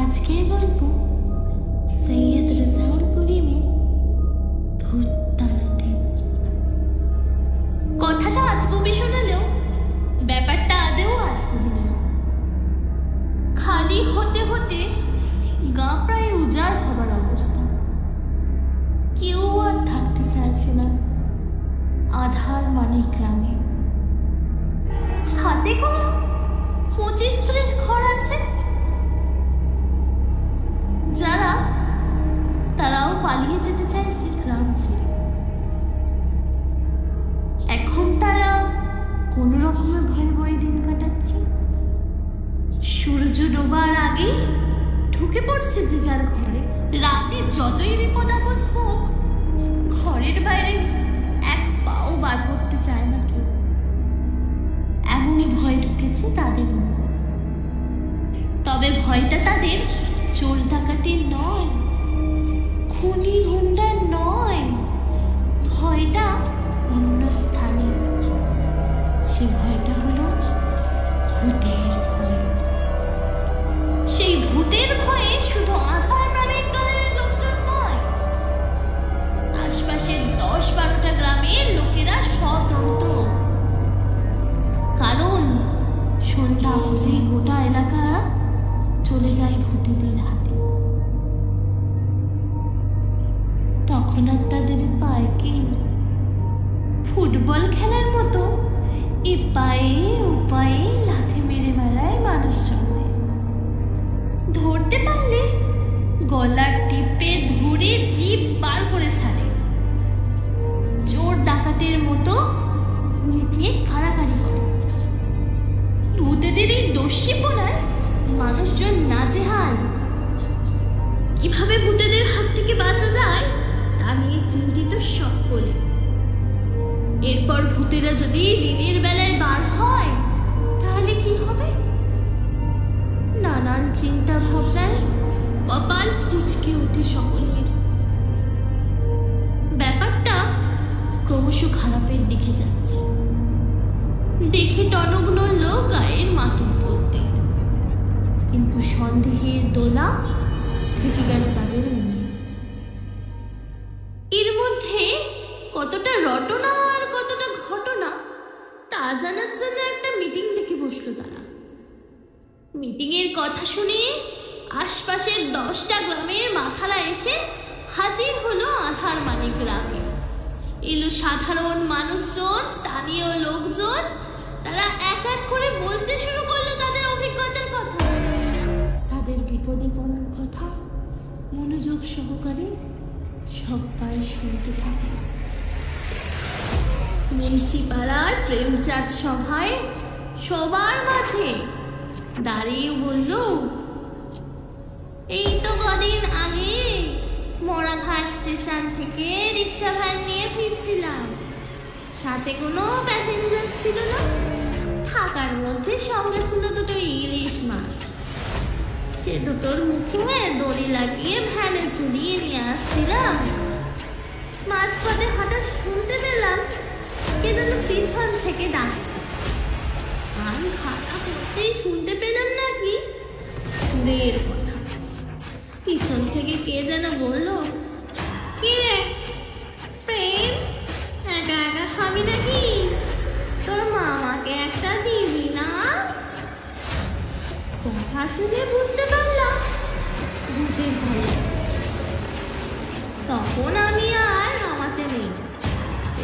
আজকের গল্প সৈয়দ রেজাউল করিমের ভূত তাড়াতে। কথাটা আজগুবি শোনালেও ব্যাপারটা আদেও আজগুবি না। খালি হতে হতে গা প্রায় উজাড় হবার অবস্থা। কেউ আর থাকতে চাইছে না আধার মানিক গ্রামে। হাতে করা 25-30 ঘর আছে, যারা তারাও পালিয়ে যেতে চাইছে গ্রাম ছেড়ে। এখন তারা কোন রকমের ভয়ে ভয়ে দিন কাটাচ্ছে। সূর্য ডোবার আগে ঢুকে পড়ছে যে যার ঘরে। রাতে যতই বিপদ আপদ হোক, ঘরের বাইরে এক পাও বার করতে চায় না কেউ। এমনই ভয় ঢুকেছে তাদের মনে। তবে ভয়টা তাদের চোর ডাকাতের নয়, খুনি গুন্ডার নয়, ভয়টা অন্য স্থানে। সে ভয়টা হলো ভূতের ভয়। সেই ভূতের ভয়ে শুধু আধার নামে গ্রামের লোকজন নয়, আশপাশের 10-12টা গ্রামের লোকেরা স্বতন্ত্র। কারণ সন্ধ্যা হলেই গোটা এলাকা চলে যায় ভূতেদের হাতে। তখন আর তাদের পায়ে কি ফুটবল খেলার মতো এ পায়ে ও পায়ে লাথি মেরে বেড়ায় মানুষজনদের। ধরতে পারলে গলার টিপে ধরে জিভ বার করে ছাড়ে। চোর ডাকাতের মতো পুলিশ নিয়ে কাড়াকাড়ি করে। ভূতেদের এই দস্যিপনায় মানুষজন নাজেহাল। কিভাবে ভূতেদের হাত থেকে বাঁচা যায় তা নিয়ে চিন্তিত সকলে। এরপর ভূতেরা যদি দিনের বেলায় বার হয় তাহলে কি হবে? নানান চিন্তা ভাবনায় কপাল কুঁচকে ওঠে সকলের। ব্যাপারটা ক্রমশ খারাপের দিকে যাচ্ছে। দেখে টনক নড়ল গায়ের মাতব্বরদের, কিন্তু সন্দেহের দোলা থেকে গেল তাদের মনে। এর মধ্যে কতটা রটনা আর কতটা ঘটনা তা জানার জন্য একটা মিটিং ডেকে বসলো তারা। মিটিং এর কথা শুনে আশপাশের 10টা গ্রামের মাথারা এসে হাজির হলো আধার মানিক গ্রামে। এলো সাধারণ মানুষজন, স্থানীয় লোকজন। তারা এক এক করে বলতে শুরু করলো তাদের অভিজ্ঞতার কথা, তাদের বিপদে পড়ার কথা। মনোযোগ সহকারে সবাই শুনতে থাকলো। মুন্সিপাড়ার প্রেমচাঁদ সভায় সবার মাঝে দাঁড়িয়ে বলল, এই তো কদিন আগে মরাঘাট স্টেশন থেকে রিক্সা ভ্যান নিয়ে ফিরছিলাম। সাথে কোনো প্যাসেঞ্জার ছিল না। থাকার মধ্যে সঙ্গে ছিল 2টো ইলিশ মাছ। সে দুটোর মুখে দড়ি লাগিয়ে ভ্যানে ঝুলিয়ে নিয়ে আসছিলাম। মাঝপথে হঠাৎ শুনতে পেলাম কে যেন পিছন থেকে ডাকছে। কান খাড়া করতেই শুনতে পেলাম নাকি সুরের কথা। পিছন থেকে কে যেন বলল, কি রে প্রেম, একা একা খাবি নাকি? তোর মামাকে একটা দিবি না? কথা শুনে বুঝতে পারলাম ভূতের ভয়। তখন আমি আর নামাতে নেই।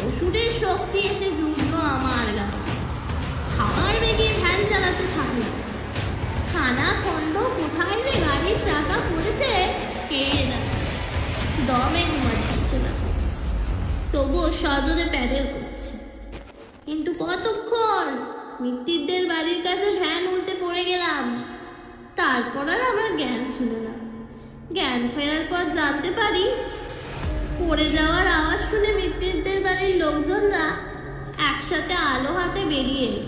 ওষুধের শক্তি এসে জুটলো আমার গায়ে। খাওয়ার বেগে ভ্যান চালাতে থাকলাম। খানা খন্ড কোথায় যে গাড়ির চাকা পড়েছে কে জানে। দমে ঘুমা যাচ্ছে না, তবুও সজোরে প্যাডেল করছি। কিন্তু কতক্ষণ? মিত্তিরদের বাড়ির কাছে ভ্যান উল্টে পড়ে গেলাম। তারপর আর আমার জ্ঞান ছিল না। জ্ঞান ফেরার পর জানতে পারি পড়ে যাওয়ার আওয়াজ শুনে মিত্তিরদের বাড়ির লোকজনরা একসাথে আলো হাতে বেরিয়ে এলো।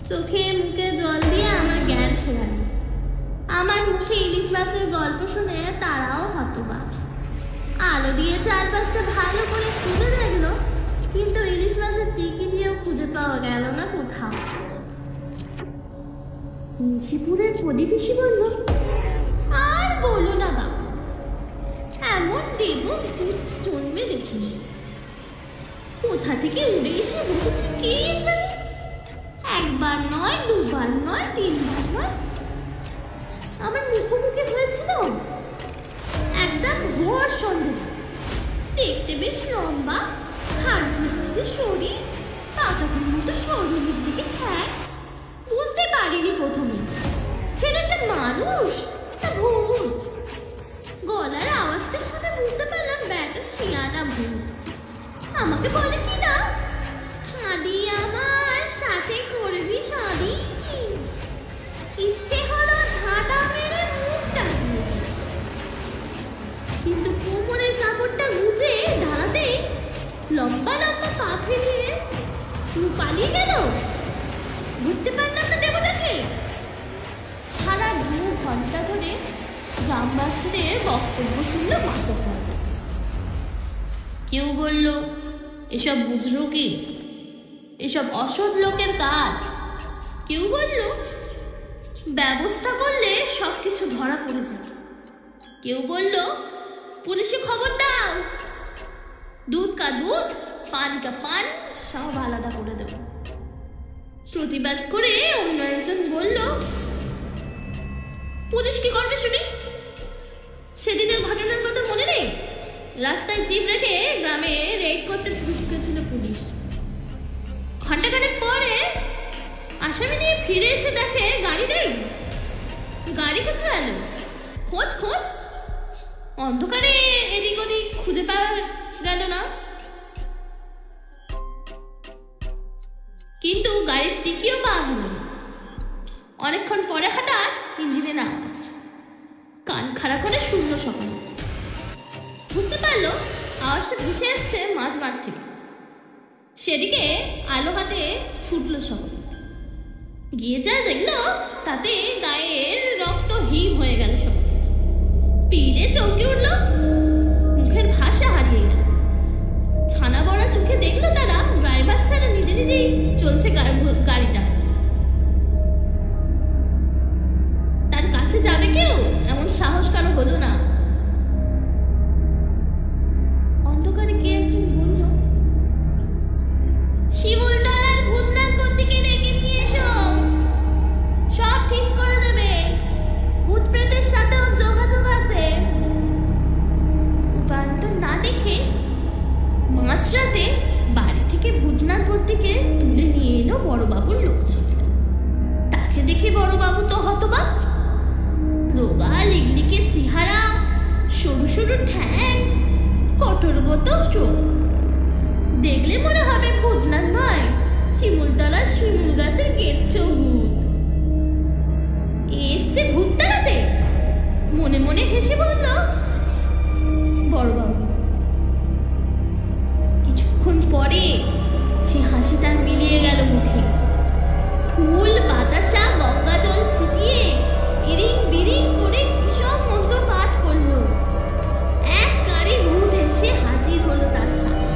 চোখে মুখে জল দিয়ে আমার জ্ঞান ফেরালো। আমার মুখে ইলিশ মাছের গল্প শুনে তারাও হতবাক। আলো দিয়ে চারপাশটা ভালো করে খুঁজে দেখলো, কিন্তু ইলিশ মাছের টিকিটিও খুঁজে পাওয়া গেল না কোথাও। নিশিপুরের প্রদীপিসি বলল, বলো না বাবা, এমন দেব ভূত জন্মে দেখিনি। কোথা থেকে উড়ে এসে বসেছে কে জানে। একবার নয়, দুবার নয়, তিনবার নয়, আমার মুখোমুখি হয়েছিল একদম ভোর সন্ধ্যা। দেখতে বেশ লম্বা, হাড় ঝুঁকছে শরীর, পাকাটির মতো শরীরের দিকে ঠ্যাং। বুঝতে পারিনি প্রথমে ছেলেটা মানুষ না ভূত। গলার আওয়াজটা শুনে বুঝতে পারলাম ব্যাটা শিয়ানা ভূত। আমাকে বলে কি না, শাদি আমার সাথে করবি শাদি। ইচ্ছে হলো ঝাঁটা মেরে মুখটা দিয়ে, কিন্তু কোমরের কাপড়টা গুজে দাঁড়াতে লম্বা লম্বা পা ফেলিয়ে চুপ পালিয়ে গেল। ধরতে পারলাম না দেবতাকে। সারা 2 ঘন্টা ধরে গ্রামবাসীদের বক্তব্য শুনল মাতব্বর। কেউ বলল এসব বুঝলো কি, এসব অসৎ লোকের কাজ। কেউ বলল ব্যবস্থা করলে সবকিছু ধরা পড়ে যাবে। কেউ বলল পুলিশে খবর দাও, দুধ কা দুধ, পান কা পান, সব আলাদা করে দেব। প্রতিবাদ করে অন্য একজন বলল পুলিশ কি করবে শুনি? সেদিনের ঘটনার কথা মনে নেই? রাস্তায় জিপ রেখে গ্রামে রেড করতে ঢুকেছিল পুলিশ। ঘন্টাখানেক পরে আসামি নিয়ে ফিরে এসে দেখে গাড়ি নেই। গাড়ি কোথায় এলো? খোঁজ খোঁজ, অন্ধকারে এদিক ওদিক খুঁজে পাওয়া গেল না। কিন্তু গাড়ির টিকিও পাওয়া গেল না। অনেকক্ষণ পরে হঠাৎ ইঞ্জিনের আওয়াজ, কান খাড়া করে শুনল সকলে। বুঝতে পারলো আওয়াজটা ভেসে আসছে মাঝমাঠ থেকে। সেদিকে আলো হাতে ছুটল সকলে। গিয়ে যা দেখলো তাতে গায়ের রক্ত হিম হয়ে গেল। সকলে পিলে চমকে উঠল, মুখের ভাষা হারিয়ে গেল। ছানা বড়া চোখে দেখলো তারা ড্রাইভার ছাড়া নিজে নিজেই চলছে গাড়িটা। তার কাছে যাবে কেউ এমন সাহস কারো হলো না। অন্ধকারে কে একজন বলল শিমুলতলার ভূতনাথ পন্থীকে ডেকে নিয়ে এসো, সব ঠিক করে দেবে। ভূত প্রেতের সাথেও যোগাযোগ আছে। উপায়ন্তর না দেখে মাঝরাতে বাড়ি থেকে ভূতনাথ পন্থীকে তুলে নিয়ে এলো বড়বাবুর লোকজন। তাকে দেখে বড়বাবু তো হতবাক। রোগা লিগলিকে চেহারা, সরু সরু ঠ্যাং, কঠোরগত চোখ। দেখলে মনে হবে ভূতনাথ নয়, শিমুলতলার শিমুল গাছের কেচ্ছো ভূত। এসছে ভূত তাড়াতে। মনে মনে হেসে বলল বড়বাবু। কিছুক্ষণ পরে সে হাসি তার মিলিয়ে গেল মুখে। ফুল বাতাসা গঙ্গা জল ছিটিয়ে ইরিং বিরিং করে কিসব মন্ত্র পাঠ করলো। এক গাড়ি ভূত এসে হাজির হলো তার সামনে।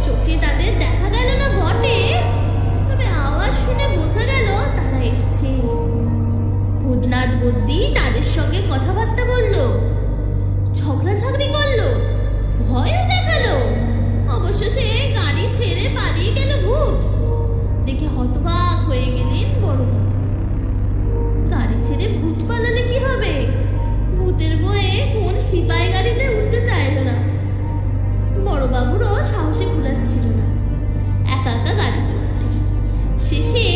চোখে তাদের দেখা গেল না বটে, তবে আওয়াজ শুনে বোঝা গেল তারা এসছে। ভূতনাথ বদ্যি তাদের সঙ্গে কথাবার্তা বলল, ঝগড়াঝাগড়ি করলো, ভয়ও দেখালো। অবশ্য সে গাড়ি ছেড়ে পালিয়ে গেল ভূত। দেখে হতবাক হয়ে গেলেন বড়বাবু। গাড়ি ছেড়ে ভূত পালালে কি হবে? ভূতের বয়ে কোন সিপাই গাড়িতে উঠতে চাইল না। বড়বাবুরও সাহসে কুলাচ্ছিল না একা একা গাড়িতে উঠতে। শেষে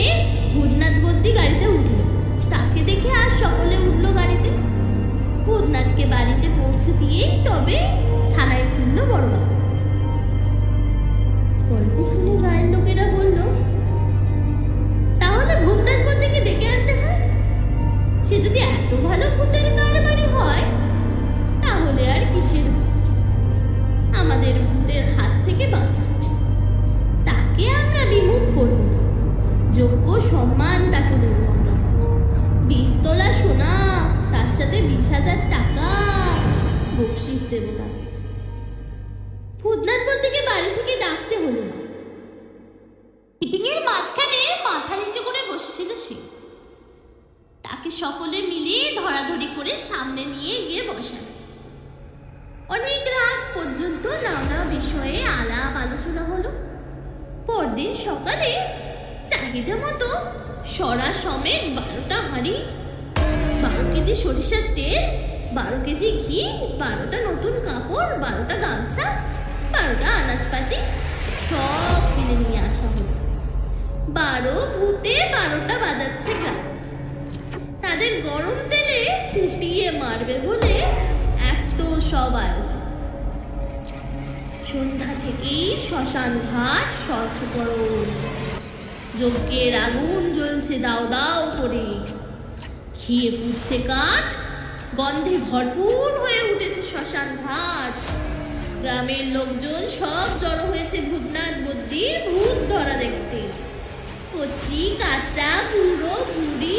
ভূতনাথ বদ্যি গাড়িতে উঠল। তাকে দেখে আর সকলে উঠল গাড়িতে। ভূতনাথকে বাড়িতে পৌঁছে দিয়েই তবে থানায় ফিরল বড়বাবু। গল্প শুনে গায়ের লোকেরা বলল তাহলে ভূতনাথ বদ্যিকে ডেকে আনতে হয়। সে যদি এত ভালো ভূতের কারবারি হয় তাহলে আর কিসের আমাদের ভূতের হাত থেকে বাঁচাবে। তাকে আমরা বিমুখ করব না, যোগ্য সম্মান তাকে দেব আমরা। 20 তোলা সোনা, তার সাথে 20,000 টাকা বকশিস দেব তাকে। ভূতনাথ বদ্যিকে বাড়ি থেকে ডাকতে হলো না। মিটিংয়ের মাঝখানে মাথা নিচু করে বসেছিল সে। তাকে সকলে মিলে ধরাধরি করে সামনে নিয়ে গিয়ে বসালো। অনেক রাত পর্যন্ত নানা বিষয়ে আলাপ আলোচনা হলো। পরদিন সকালে চাহিদা মতো সরা সমেত 12টা হাঁড়ি, 12 কেজি সরিষার তেল, 12 কেজি ঘি, 12টা নতুন কাপড়, 12টা গামছা, 12টা আনাজপাতি সব কিনে নিয়ে আসা হলো। 12 ভূতে 12টা বাজাচ্ছে গান। তাদের গরম তেলে ফুটিয়ে মারবে বলে এত সব আয়োজন। সন্ধ্যা থেকেই শ্মশান ঘাট সরসপরল, যজ্ঞের আগুন জ্বলছে দাও দাও করে, ঘিয়ে পুড়ছে কাঠ, গন্ধে ভরপুর হয়ে উঠেছে শ্মশান ঘাট। গ্রামের লোকজন সব জড়ো হয়েছে ভূতনাথ বদ্যির ভূত ধরা দেখতে। কচি কাঁচা বুড়ো বুড়ি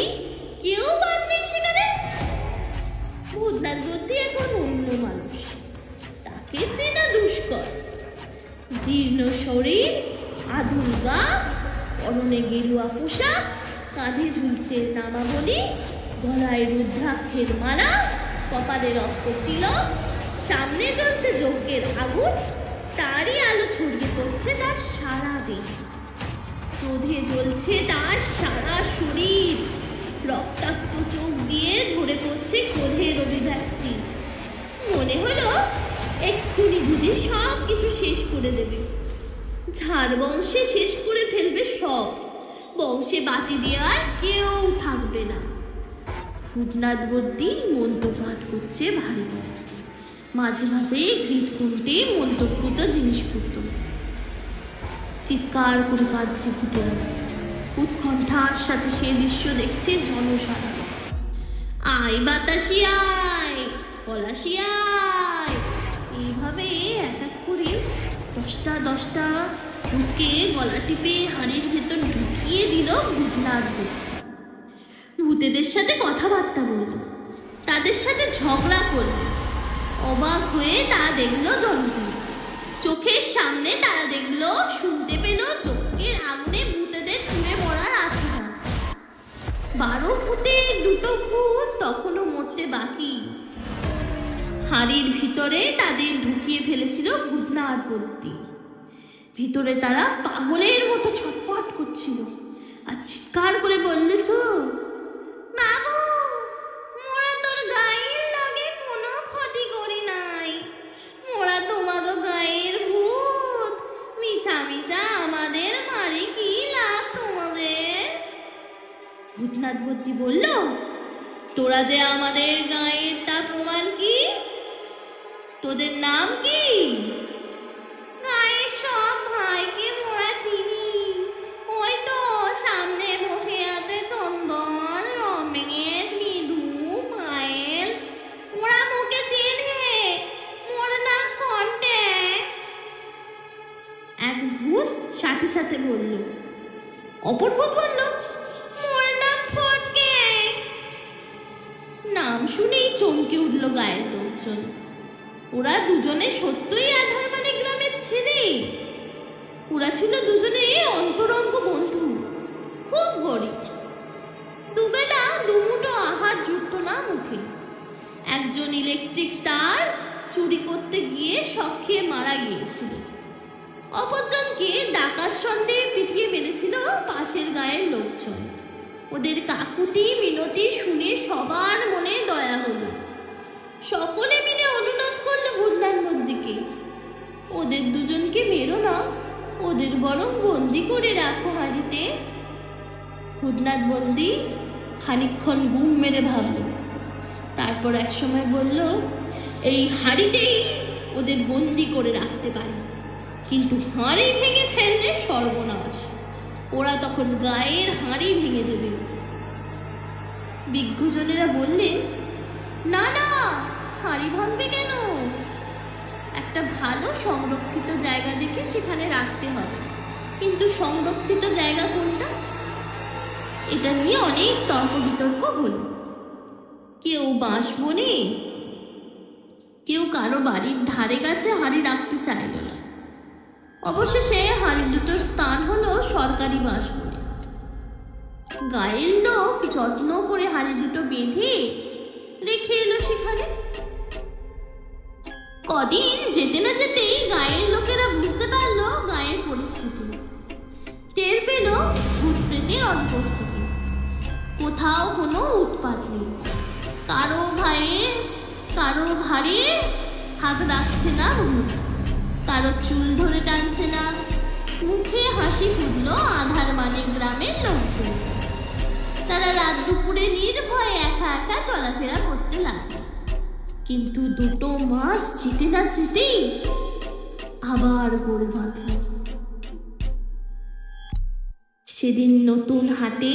কেউ বাদ নেই সেখানে। ভূতনাথ বদ্যি এখন অন্য মানুষ, তাকে চেনা দুষ্কর। জীর্ণ শরীর, আধুল গা, পরনে গেরুয়া পোশাক, কাঁধে ঝুলছে নামাবলী, গলায় রুদ্রাক্ষের মালা, কপালে রক্ত তিলক, সামনে জ্বলছে যজ্ঞের আগুন, তারই আলো ছড়িয়ে পড়ছে তার সারা দেহ। ক্রোধে জ্বলছে তার সারা শরীর, রক্তাক্ত চোখ দিয়ে ঝরে পড়ছে ক্রোধের অভিব্যক্তি। মনে হলো এক্ষুনি বুঝি সব কিছু শেষ করে দেবে, ঝাড় বংশে শেষ করে ফেলবে সব, বংশে বাতি দিয়ে আর কেউ থাকবে না। ভূতনাথ বদ্যি মন্ত্রপাঠ করছে ভারী ভারী, মাঝে মাঝে ঘৃত কুণ্ঠে মন্ত্রপ্রুত জিনিস পড়ত। চিৎকার করে কাঁদছে ভূতেরা, উৎকণ্ঠার সাথে সে দৃশ্য দেখছে জনসাধারণ। আয় বাতাসি আয়, পলাশি আয়, এইভাবে এক এক করে 10টা ভূতকে গলা টিপে হাড়ির ভেতর ঢুকিয়ে দিল ভূতনাথ বদ্যি। ভূতেদের সাথে কথাবার্তা বলল, তাদের সাথে ঝগড়া করল। অবাক হয়ে তারা দেখলো জনগণ, চোখের সামনে তারা দেখলো, শুনতে পেল চোখের আগুনে ভূতেদের পুড়ে মরার আত্মা। 12 ভূতে 2টো ভূত তখনও মরতে বাকি। হাড়ির ভিতরে তাদের ঢুকিয়ে ফেলেছিল ভূতনাথ বদ্যি। ভিতরে তারা পাগলের মতো ছটফট করছিল আর চিৎকার করে বলল, বাবু, মোরা তোর গায়ের লাগে কোনো ক্ষতি করি নাই, মোরা তোমারও গায়ের ভূত, মিছা মিছা আমাদের মারি কি লাভ তোমাদের? ভূতনাথ বদ্যি বলল, তোরা যে আমাদের গায়ের তা প্রমাণ কি? তোদের নাম কি? গায়ের সব ভাইকে মোরা চিনি, ওই তো সামনে বসে আছে চন্দন, রমেশ, মৃদু, পায়েল, ওরা মুখে চেনে, মোর নাম সন্টে। এক ভূত সাথে সাথে বলল। অপর ভূত বলল, মোর নাম ফটকে। নাম শুনেই চমকে উঠল গায়ের লোকজন। ওরা দুজনে সত্যই আধার মানে গ্রামের ছেলে। ওরা ছিল দুজনে অন্তরঙ্গ বন্ধু, খুব গরিব। দুবেলা দুমুঠো আহার জুটত না মুখে। একজন ইলেকট্রিক তার চুরি করতে গিয়ে শক খেয়ে মারা গিয়েছিল। অপরজনকে ডাকাত সন্দেহে পিটিয়ে মেরেছিল পাশের গায়ের লোকজন। ওদের কাকুতি মিনতি শুনে সবার মনে দয়া হলো। সকলে মিলে অনুরোধ করলো ভূতনাথ বদ্যিকে, ওদের দুজনকে মেরো না, ওদের বরং বন্দি করে রাখো হাড়িতে। ভূতনাথ বদ্যি খানিকক্ষণ ঘুম মেরে ভাবল, তারপর এক সময় বলল, এই হাড়িতেই ওদের বন্দি করে রাখতে পারি, কিন্তু হাঁড়ি ভেঙে ফেললে সর্বনাশ, ওরা তখন গায়ের হাঁড়ি ভেঙে দেবে। বিজ্ঞজনেরা বললেন, না না, হাঁড়ি ভাঙবে কেন? একটা ভালো সংরক্ষিত জায়গা দেখে সেখানে রাখতে হবে, কিন্তু সংরক্ষিত জায়গা কোনটা? এটা নিয়ে অনেক তর্ক বিতর্ক হল। কেউ বাঁশবনে, কেউ কারো বাড়ির ধারে কাছে হাঁড়ি রাখতে চাইল না। অবশেষে হাঁড়ি দুটোর স্থান হলো সরকারি বাঁশবনে। গায়ের লোক যত্ন করে হাড়ি দুটো বেঁধে রেখে এলো সেখানে। কদিন যেতে না যেতেই গায়ের লোকেরা বুঝতে পারলো গায়ের পরিস্থিতি, টের পেল ভূত প্রেতের অনুপস্থিতি। কোথাও কোনো উৎপাত নেই, কারো ঘাড়ে হাত রাখছে না ভূত, কারো চুল ধরে টানছে না, মুখে হাসি ফুটলো আধার মানে গ্রামের লোকজন। তারা রাত দুপুরে নির্ভয়ে একা একা চলাফেরা করতে লাগলো। কিন্তু 2 মাস যেতে না যেতেই আবার গোল বাঁধল। সেদিন নতুন হাটে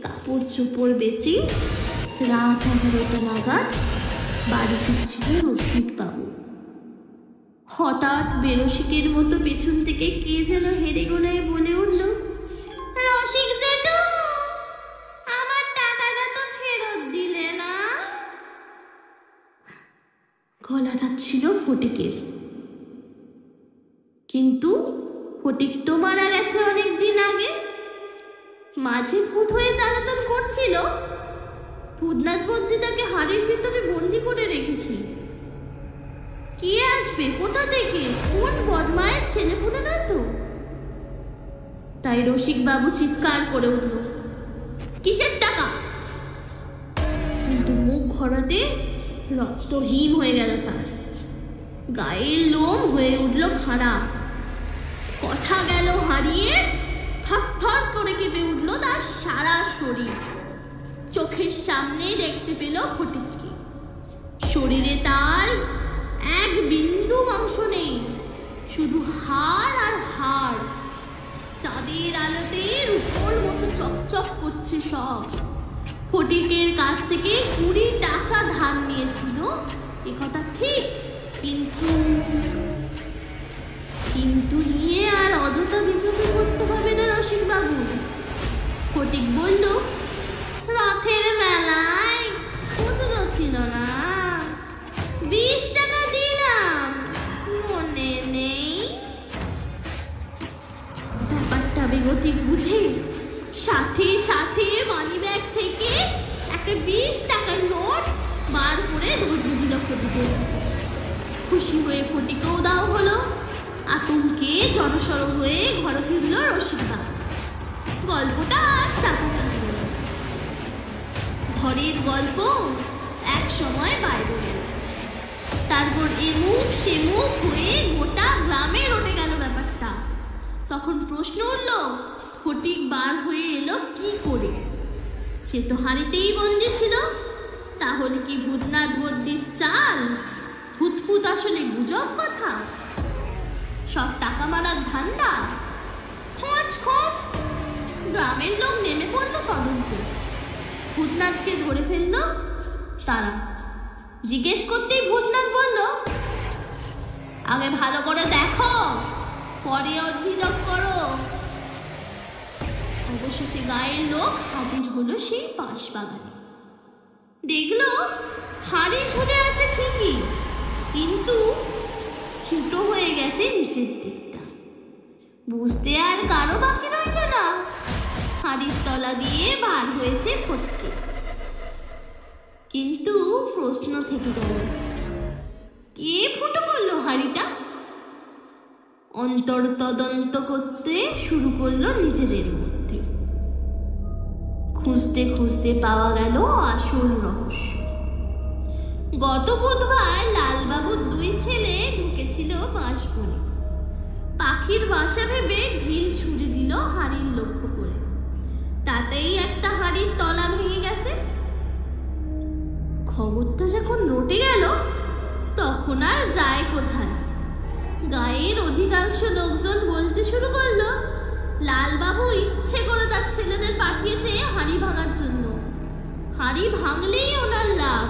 কাপড় চোপড় বেচে রাত 11টা নাগাদ বাড়ি ফিরছিল রসিক বাবু। হঠাৎ বেরসিকের মতো পেছন থেকে কে যেন হেরে গোলায় বলে উঠল, রসিক জেঠু, আমার টাকাটা তো ফেরত দিলে না। গলাটা ছিল ফটিকের, কিন্তু ফটিক তো মারা গেছে অনেক দিন আগে। মাঝে ভূত হয়ে জ্বালাতন করছিল, ভূতনাথ বন্দি তাকে হাড়ির ভিতরে বন্দি করে রেখেছে। কে আসবে কোথা থেকে, কোন বদমায়ের ছেলেপুলে না তো? তাই রসিক বাবু চিৎকার করে উঠল, কিসের টাকা? কিন্তু মুখ ভরাতে রক্তহীন হয়ে গেল তার, গায়ের লোম হয়ে উঠল খাড়া, কথা গেল হারিয়ে, থরথর করে কেঁপে উঠল তার সারা শরীর। চোখের সামনে দেখতে পেল ফটিককে, শরীরে তার এক বিন্দু মাংস নেই, শুধু হাড় আর হাড়। চাঁদের আলোতে রূপোর মতো চকচক করছে সব। ফটিকের কাছ থেকে 20 টাকা ধার নিয়েছিল, একথা ঠিক, কিন্তু নিয়ে আর অযথা বিব্রত করতে হবে না রসিক বাবু। ফটিক বলল, রথের মেলায় খুচরো ছিল না, 20 টাকা দিলাম, মনে নেই? ব্যাপারটা বেগতিক বুঝে সাথে সাথে মানিব্যাগ থেকে একটা 20 টাকার নোট বার করে ধরিয়ে দিল ফটিকের। খুশি হয়ে ফটিকেও দাও হলো। আতঙ্কে জড়সড় হয়ে ঘরে ফিরল রসিকবাবু। গল্পটা আর চাপা থাকল না। ঘরের গল্প এক সময় বাইরে গেল, তারপর এ মুখ সে মুখ হয়ে গোটা গ্রামে রটে গেল ব্যাপারটা। তখন প্রশ্ন উঠল, ফটিক বার হয়ে এলো কি করে? সে তো হাড়িতেই বন্দি ছিল, তাহলে কি ভূতনাথ বদ্যির চাল? ভূতফুত আসলে গুজব কথা, সব টাকা মারার ধান্দা? খোঁজ গ্রামের লোক নেমে পড়লো তদন্তে। ভূতনাথকে ধরে ফেলল তারা। জিজ্ঞেস করতেই ভূতনাথ বলল, আগে ভালো করে দেখো, পরে অভিযোগ করো। অবশেষে গায়ের লোক হাজির হলো সেই পাশ বাগানে। দেখলো হাড়ি ঝুলে আছে ঠিকই, কিন্তু ফুটো হয়ে গেছে নিচের দিকটা। বুঝতে আর কারো বাকি রইল না, হাড়ির তলা দিয়ে বার হয়েছে ফটকে। কিন্তু প্রশ্ন থেকে গেল, কে ফুটো করলো হাড়িটা? অন্তর তদন্ত করতে শুরু করলো নিজেদের মধ্যে। খুঁজতে খুঁজতে পাওয়া গেল আসল রহস্য। গত বুধবার লালবাবুর 2 ছেলে ঢুকেছিল বাঁশবনে। পাখির বাসা ভেবে ঢিল ছুঁড়ে দিল হাড়ির লক্ষ্য করে, তাতেই একটা হাড়ির তলা ভেঙে গেছে। খবরটা যখন রটে গেল, তখন আর যায় কোথায়? গায়ের অধিকাংশ লোকজন বলতে শুরু করলো, লালবাবু ইচ্ছে করে তার ছেলেদের পাঠিয়েছে হাড়ি ভাঙার জন্য। হাড়ি ভাঙলেই ওনার লাভ,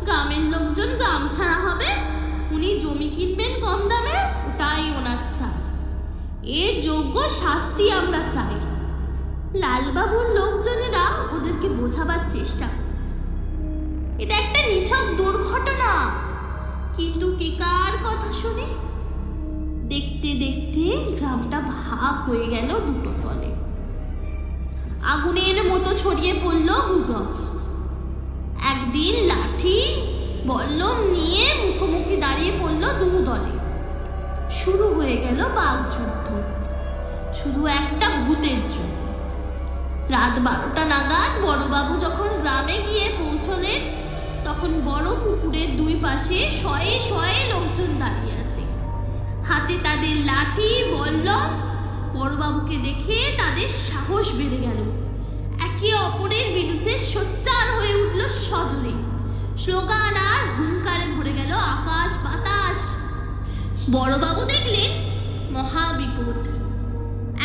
গ্রামের লোকজন গ্রাম ছাড়া হবে, উনি জমি কিনবেন কম দামে, ওটাই ওনার চাই। এর যোগ্য শাস্তি আমরা চাই। লালবাবুর লোকজনেরা ওদেরকে বোঝাবার চেষ্টা করে, এটা একটা নিছক দুর্ঘটনা। কিন্তু কে কার কথা শুনে? দেখতে দেখতে গ্রামটা ভাগ হয়ে গেল 2 দলে। আগুনের মতো ছড়িয়ে পড়ল গুজব। একদিন লাঠি বল্লম নিয়ে মুখোমুখি দাঁড়িয়ে পড়ল দু দলে। শুরু হয়ে গেল বাগযুদ্ধ, শুধু একটা ভূতের জন্য। রাত 12টা নাগাদ বড়বাবু যখন গ্রামে গিয়ে পৌঁছলেন, তখন বড় পুকুরের দুই পাশে শয়ে শয়ে লোকজন দাঁড়িয়ে আছে, হাতে তাদের লাঠি বল্লম। বড়বাবুকে দেখে তাদের সাহস বেড়ে গেল। একে অপরের বিরুদ্ধে সোচ্চার হয়ে উঠল সজোরে। স্লোগান আর হুঙ্কারে ভরে গেল আকাশ বাতাস। বড়বাবু দেখলেন মহা বিপদ।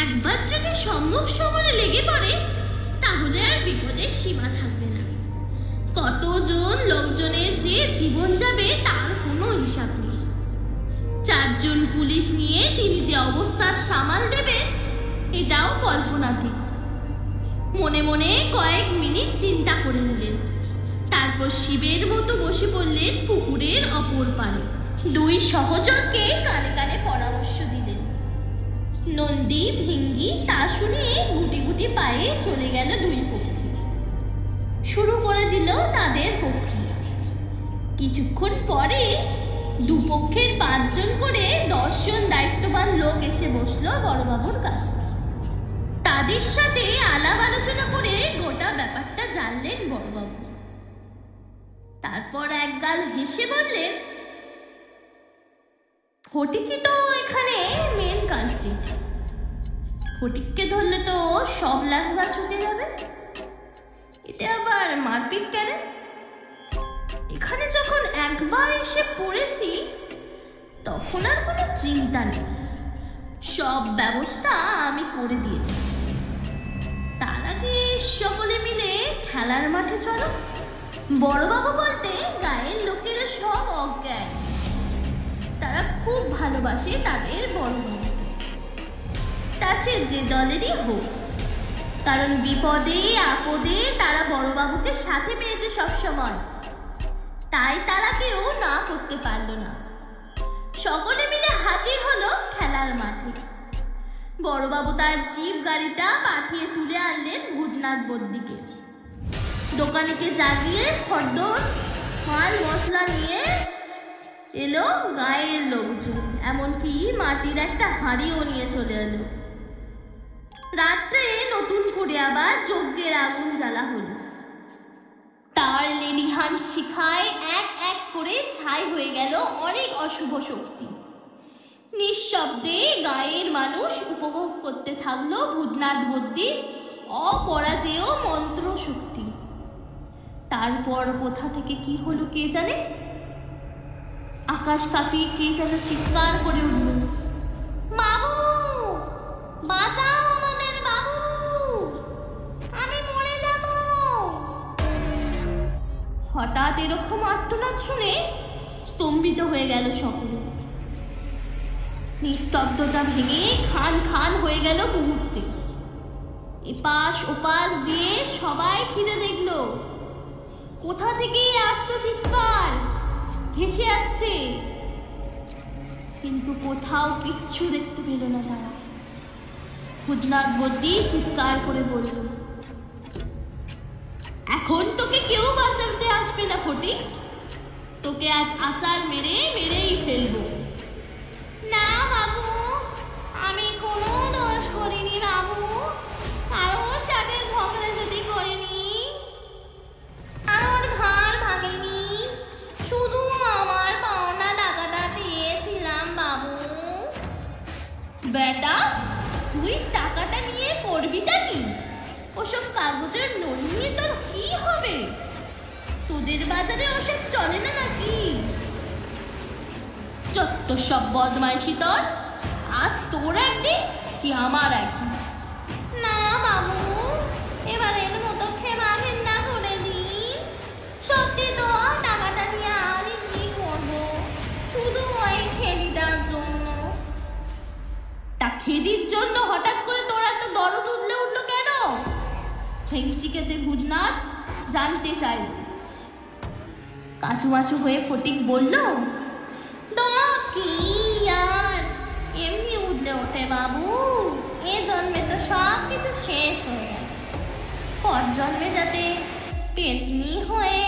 একবার যদি সম্মুখ সমরে লেগে পড়ে, তাহলে আর বিপদের সীমা থাকবে না। কতজন লোকজনের যে জীবন যাবে তার কোনো হিসাব নেই। 4 জন পুলিশ নিয়ে তিনি যে অবস্থার সামাল দেবেন, এটাও কল্পনাতীত। মনে মনে কয়েক মিনিট চিন্তা করে নিলেন। তারপর শিবের মতো বসে পড়লেন পুকুরের অপর পারে। 2 সহচরকে কানে কানে পরামর্শ দিলেন। নন্দী ভিঙ্গি তা শুনে গুটি গুটি পায়ে চলে গেল 2 পক্ষে। শুরু করে দিল তাদের প্রক্রিয়া। কিছুক্ষণ পরে দুপক্ষের 5 জন করে 10 জন দায়িত্ববান লোক এসে বসলো বড়বাবুর কাছে। তাদের সাথে আলাপ আলোচনা করে গোটা ব্যাপারটা জানলেন বড়বাবু। তারপর একগাল হেসে বললেন, ফটিকই তো এখানে মেন কালপ্রিট। ফটিককে ধরলে তো সব লাগা চুকে যাবে। এতে আবার মারপিট কেন? এখানে যখন একবার এসে পড়েছি, তখন আর কোনো চিন্তা নেই। সব ব্যবস্থা আমি করে দিয়েছি। তার আগে সকলে মিলে খেলার মাঠে চলো। বড়বাবু বলতে গায়ের লোকেরা সব অজ্ঞান। তারা খুব ভালোবাসে তাদের বড়বাবুকে, তা সে যে দলেরই হোক। কারণ বিপদে আপদে তারা বড়বাবুকে সাথে পেয়েছে সবসময়। তাই তারা কেউ না করতে পারল না। সকলে মিলে হাজির হলো খেলার মাঠে। বড়বাবু তার জিপ গাড়িটা পাঠিয়ে তুলে আনলেন ভূতনাথ বদ্দিকে। দোকানিকে জাগিয়ে খদ্দর মাল মশলা নিয়ে এলো গায়ের লোকজন, এমনকি মাটির একটা হাঁড়িও নিয়ে চলে এলো। রাত্রে নতুন করে আবার যজ্ঞের আগুন জ্বালা হলো। তার লেলিহান শিখায় এক এক করে ছাই হয়ে গেল অনেক অশুভ শক্তি। নিঃশব্দে গায়ের মানুষ উপভোগ করতে থাকলো ভূতনাথ বদ্দির অপরাজেয় মন্ত্র শক্তি। তারপর কোথা থেকে কি হলো কে জানে। আকাশ কাঁপিয়ে কে যেন চিৎকার করে উঠল, বাবু বাঁচাও আমাদের বাবু, আমি মরে যাব। হঠাৎ এরকম আর্তনাদ শুনে স্তম্ভিত হয়ে গেল সকলে। নিস্তব্ধতা ভেঙে খান খান হয়ে গেল মুহূর্তে। এপাশ ওপাশ দিয়ে সবাই ফিরে দেখল কোথা থেকে আর্তচিৎকার ভেসে আসছে, কিন্তু কোথাও কিচ্ছু দেখতে পেল না তারা। ভূতনাথ বদ্দি চিৎকার করে বলল, এখন তোকে কেউ বাঁচাতে আসবে না ফটিক, তোকে আজ আচার মেরেই ফেলবো। না বাবু, আমি কোনো দোষ করিনি বাবু, কারোর সাথে ঝগড়াঝাটি করিনি, কারোর ঘাড় ভাঙিনি, শুধু আমার পাওনা টাকাটা চেয়েছিলাম বাবু। বেটা, তুই টাকাটা নিয়ে করবিটা কি? ওসব কাগজের নোট নিয়ে তোর কি হবে? তোদের বাজারে ওসব চলে না নাকি? যত সব বদমাইশি তোর। আজ তোর একদিন কি আমার একদিন। না বাবু, এবারের মতো ক্ষমা ঘেন্না করে দিন। সত্যি তো টাকাটা নিয়ে আমি কি করবো, শুধু ওই খেদিটার জন্য। তা খেদির জন্য হঠাৎ করে তোর একটা দরদ উঠলো কেন? হেংচিকেতে ভূতনাথ জানতে চাইল। কাচুমাচু হয়ে ফটিক বলল, কি আর এমনি উঠলে ওঠে বাবু, এ জন্মে তো সব কিছু শেষ হয়ে গেল। পর জন্মে যাতে পেতনি হয়ে।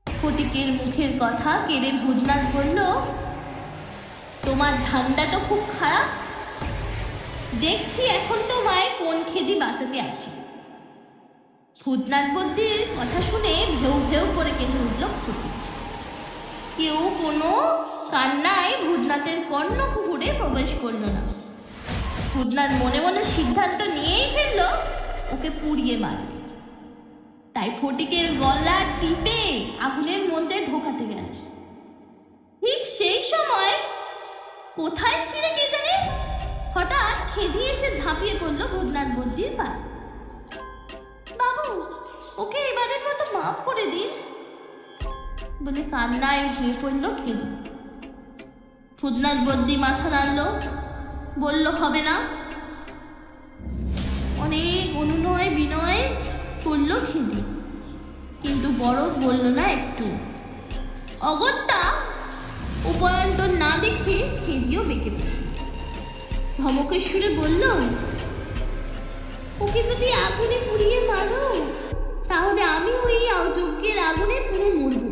ফটিকের মুখের কথা কেড়ে ভূতনাথ বলল, তোমার ধান্দা তো খুব খারাপ। দেখছি এখন তোমায় কোন খেদি বাঁচাতে আসে। ভূতনাথ বদ্যির কথা শুনে ভেউ ভেউ করে কেঁদে উঠল ফটিক। কেউ কোনো কান্নায় ভূতনাথের কর্ণকুহুরে প্রবেশ করল না। ভূতনাথ মনে মনে সিদ্ধান্ত নিয়েই ফেলল ওকে পুড়িয়ে মারবে। তাই ফটিকের গলা টিপে আগুনের মধ্যে ঢোকাতে গেল। ঠিক সেই সময় কোথায় ছিল কে জানে, হঠাৎ খেদি এসে ঝাঁপিয়ে পড়ল ভূতনাথ বদ্যির পায়ে। বাবু, ওকে এবারের মতো মাফ করে দিন বলে কান্নায় ভেঙে পড়ল খেদি। ভূতনাথ বদ্যি মাথা নাড়ল, বলল হবে না। অনেক অনুনয় বিনয় করল খেদি, কিন্তু বরফ বলল না একটু। অগত্যা উপায়ন্তর না দেখে খেদিও বেঁকে বসল। ধমকের সুরে বলল, ওকে যদি আগুনে পুড়িয়ে মারো তাহলে আমি ওই যজ্ঞের আগুনে পুড়ে মরব।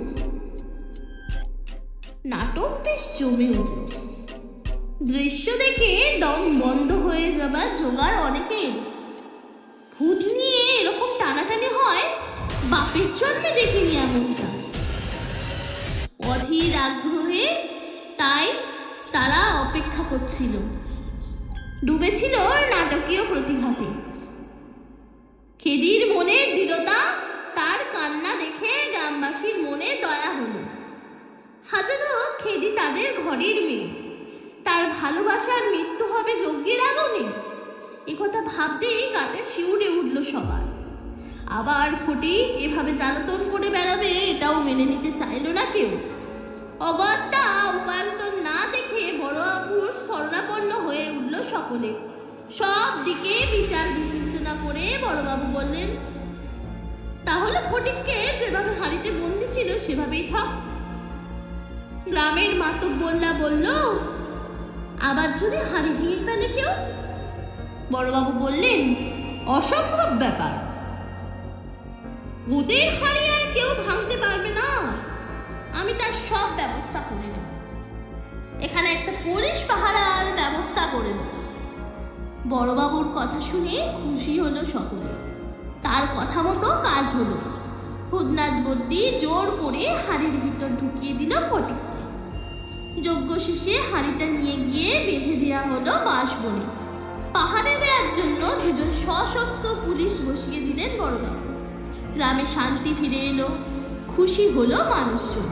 নাটক বেশ জমে উঠল। দৃশ্য দেখে দম বন্ধ হয়ে যাবার জোগাড় অনেকের। ভূত নিয়ে এরকম টানাটানি হয় বাপের জন্মে দেখিনি এমনটা। অধীর আগ্রহে তাই তারা অপেক্ষা করছিল। ডুবেছিল নাটকীয় প্রতিঘাতে। খেদির মনে দৃঢ়তা, তার কান্না দেখে গ্রামবাসীর মনে দয়া হলো। হাজারো খেদি তাদের ঘরের মেয়ে, তার ভালোবাসার মৃত্যু হবে যজ্ঞের আগুনে, একথা ভাবতেই গাটা শিউরে উঠল সবার। আবার ফটিক এভাবে জ্বালাতন করে বেড়াবে এটাও মেনে নিতে চাইল না কেউ। অগত্যা উপায়ন্তর না দেখে বড় বাবুর শরণাপন্ন হয়ে উঠল সকলে। সব দিকে বিচার বিবেচনা করে বড়বাবু বললেন, তাহলে ফটিককে যেভাবে হাড়িতে বন্দি ছিল সেভাবেই থাক। গ্রামের মাতব্বররা বলল, আবার যদি হাড়ি ভেঙে ফেলে কেউ? বড়বাবু বললেন, অসম্ভব ব্যাপার। ওদের হাড়ি আর কেউ ভাঙতে পারবে না। আমি তার সব ব্যবস্থা করে নেব। এখানে একটা পুলিশ পাহারার ব্যবস্থা করে দেব। বড়বাবুর কথা শুনে খুশি হলো সকলে। তার কথা মতো কাজ হলো। ভূতনাথ বদ্যি জোর করে হাড়ির ভিতর ঢুকিয়ে দিল ফটিককে। যজ্ঞ শেষে হাড়িটা নিয়ে গিয়ে বেঁধে দেওয়া হলো বাঁশ বলে। পাহাড়ে দেওয়ার জন্য দুজন সশক্ত পুলিশ বসিয়ে দিলেন বড়বাবু। গ্রামে শান্তি ফিরে এলো। খুশি হলো মানুষজন।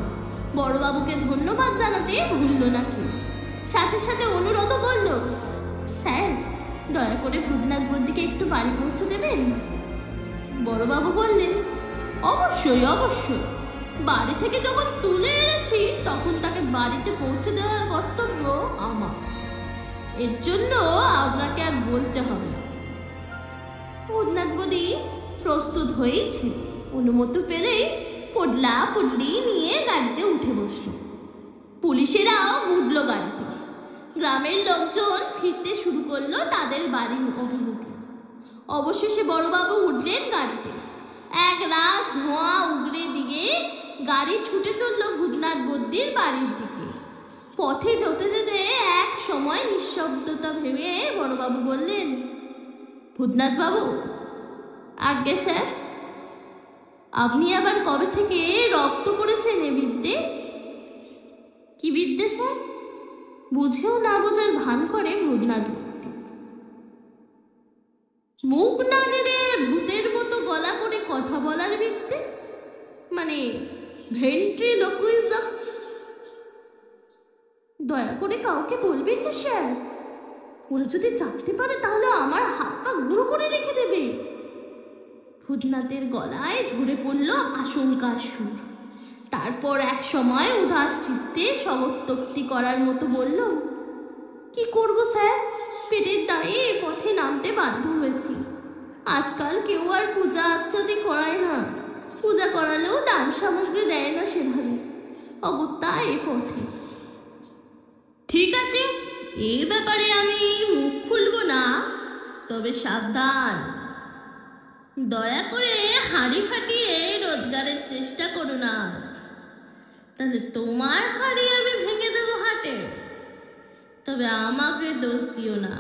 বড়বাবুকে ধন্যবাদ জানাতে ভুলল না কেউ। সাথে সাথে অনুরোধও করল, স্যার দয়া করে ভূতনাথ বদ্যিকে একটু বাড়ি পৌঁছে দেবেন। বড়বাবু বললেন, অবশ্যই অবশ্যই। বাড়ি থেকে যখন তুলে এনেছি তখন তাকে বাড়িতে পৌঁছে দেওয়ার কর্তব্য আমার। এর জন্য আপনাকে আর বলতে হবে না। ভূতনাথ বদ্যি প্রস্তুত হয়েছে। অনুমতি পেলেই পডলা পডলি নিয়ে গাড়িতে উঠে বসল। পুলিশেরাও উঠল গাড়িতে। গ্রামের লোকজন ফিরতে শুরু করলো তাদের বাড়ির অভিমুখে। অবশেষে বড়বাবু উঠলেন গাড়িতে। এক রাস ধোঁয়া উগড়ে দিয়ে গাড়ি ছুটে চলল ভূতনাথ বদ্যির বাড়ির দিকে। পথে যেতে যেতে এক সময় নিঃশব্দতা ভেবে বড়বাবু বললেন, ভূতনাথ বাবু। আজ্ঞে স্যার। আপনি আবার কবে থেকে রক্ত করেছেন এ বিদ্যে? কি বিদ্যে স্যার? বুঝেও না বোঝার ভান করে ভূতনাথ বদ্যি। মুখ না নেড়ে ভূতের মতো গলা করে কথা বলার বিদ্যে, মানে ভেন্ট্রিলোকুইজম। দয়া করে কাউকে বলবেন না স্যার। ওরা যদি জানতে পারে তাহলে আমার হাত পা গুঁড়ো করে রেখে দেবে। ভূতনাথের গলায় ঝরে পড়ল আশঙ্কার সুর। তারপর এক সময় উদাস চিত্তে শবত্তক্তি করার মতো বলল, কি করব স্যার, পেটের দায়ে এ পথে নামতে বাধ্য হয়েছি। আজকাল কেউ আর পূজা আচ্ছাদি করায় না। পূজা করালেও দান সামগ্রী দেয় না সেভাবে। অগত্যা এ পথে। ঠিক আছে, এ ব্যাপারে আমি মুখ খুলব না, তবে সাবধান, দয়া করে হাঁড়ি ফাটিয়ে রোজগারের চেষ্টা করো না, তাহলে তোমার হাঁড়ি আমি ভেঙে দেবো হাটে। তবে আমাকে দোষ দিও না।